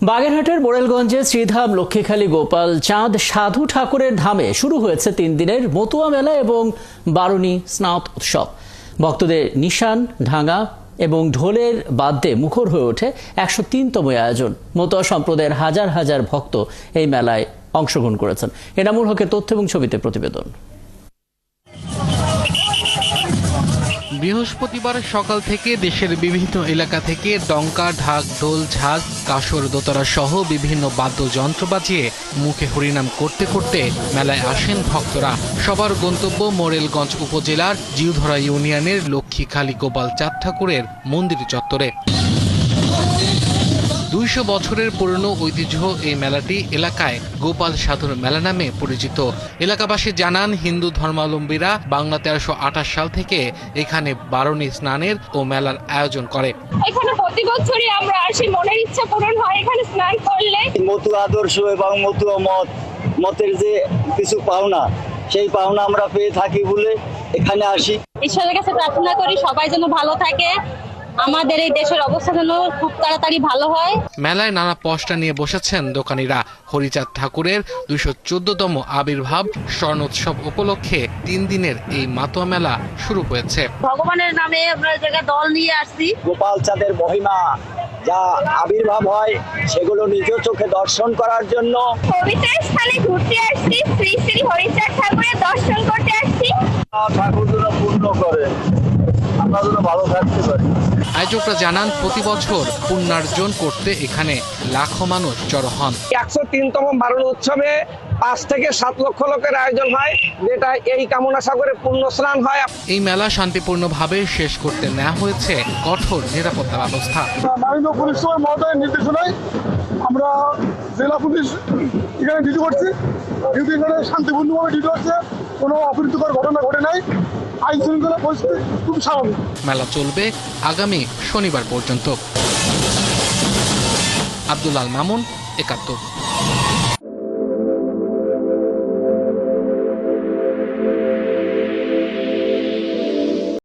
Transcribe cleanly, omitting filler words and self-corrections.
বাগেরহাটের মোরেলগঞ্জে শ্রীধাম লক্ষ্মীখালী গোপাল চাঁদ সাধু ঠাকুরের ধামে শুরু হয়েছে 3 দিনের মতুয়া মেলা এবং বারুণী স্নাত উৎসব। ভক্তদের নিশান ঢাঙ্গা এবং ঢোলের বাদ্যে মুখর হয়ে ওঠে 103তম আয়োজন। মতুয়া সম্প্রদায়ের হাজার হাজার ভক্ত এই মেলায় অংশগ্রহণ করেছেন। এনামুল হকের তথ্য এবং ছবিতে প্রতিবেদন। বৃহস্পতিবার সকাল থেকে দেশের বিভিন্ন এলাকা থেকে ডঙ্কা, ঢাক, ঢোল, ঝাঁজ, কাসর, দোতারা সহ বিভিন্ন বাদ্যযন্ত্র বাজিয়ে মুখে হরিনাম করতে করতে মেলায় আসেন ভক্তরা। সবার গন্তব্য মোরেলগঞ্জ উপজেলার জিউধরা ইউনিয়নের লক্ষ্মীখালী গোপাল চাঁদ ঠাকুরের মন্দির চত্বরে। 200 বছরের পুরনো ঐতিহ্য এই মেলাটি এলাকায় গোপাল সাধুর মেলা নামে পরিচিত। এলাকাবাসী জানান, হিন্দু ধর্মাবলম্বীরা বাংলা 1328 সাল থেকে এখানে বারুণী স্নানের ও মেলার আয়োজন করে। এখানে প্রতি বছরই আমরা আসি, মনের ইচ্ছা পূরণ হয় এখানে স্নান করলে। মতুয়া আদর্শ এবং মতুয়া মতের যে কিছু পাওনা, সেই পাওনা আমরা পেয়ে থাকি বলে এখানে আসি। ঈশ্বরের কাছে প্রার্থনা করি সবাই যেন ভালো থাকে, আমাদের এই দেশের অবস্থা যেন খুব তাড়াতাড়ি ভালো হয়। মেলায় নানা পসরা নিয়ে বসেছেন দোকানিরা। হরিচাঁদ ঠাকুরের 214তম আবির্ভাব স্বর্ণোৎসব উপলক্ষে 3 দিনের এই মাতোয়া মেলা শুরু হয়েছে। ভগবানের নামে আমরা জায়গায় দল নিয়ে আসছি। গোপাল চাঁদের মহিমা যা আবির্ভাব হয় সেগুলো নিজ চোখে দর্শন করার জন্য পবিত্র স্থানে ঘুরতে আসছি, শ্রী শ্রী হরিচাঁদ ঠাকুরের দর্শন করতে আসছি। ঠাকুর যেন পূর্ণ করে আমরা যেন ভালো থাকতে পারি। আয়োজকরা জানান, প্রতি বছর পুণ্যার্জন করতে এখানে লাখো মানুষ জড়ো হন। 103তম বারুণী উৎসবে 5 থেকে 7 লক্ষ লোকের আয়োজন হয়, যেটা এই কামনা সাগরে পুণ্য স্নান হয়। এই মেলা শান্তিপূর্ণভাবে শেষ করতে নেওয়া হয়েছে কঠোর নিরাপত্তা ব্যবস্থা। মাননীয় পুলিশ সুপার মহোদয়ের নির্দেশনায় আমরা জেলা পুলিশ এখানে ডিউটি করছি। ডিউটি এখানে শান্তিপূর্ণভাবে ডিউটি হচ্ছে, কোনো অপ্রীতিকর ঘটনা ঘটে নাই। আইন শৃঙ্খলা পরিস্থিতি খুব স্বাভাবিক। মেলা চলবে আগামী শনিবার পর্যন্ত। আব্দুল আল মামুন, 71।